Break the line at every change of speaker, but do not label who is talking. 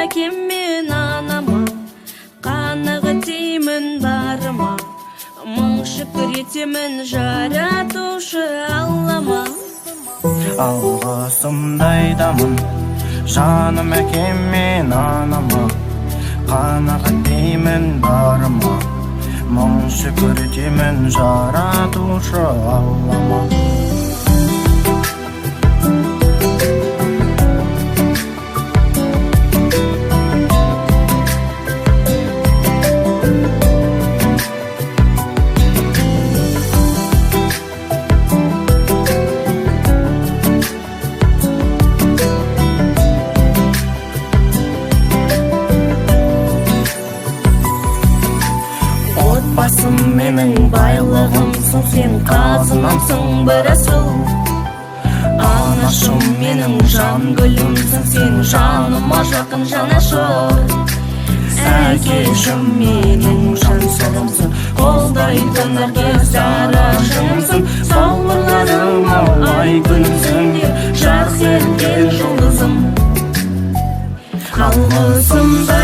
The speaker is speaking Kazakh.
әкем мен анама, қанағат деймін барыма, мың шүкір етемін жаратушы Аллама.
Алғысымды айтамын жаным әкем мен анама, қанағат деймін барыма, мың шүкір етемін жаратушы Аллама.
Отбасым менің байлығымсың, сен қазынамсың бір асыл. Анашым менің жан гүлімсің, сен жаныма жақын жанашыр. Әкешім менің жан сырымсың, қолдайтын әркез арашымсың. Бауырларыма ай күнсің, жарқ еткен жұлдызым. Алғысымды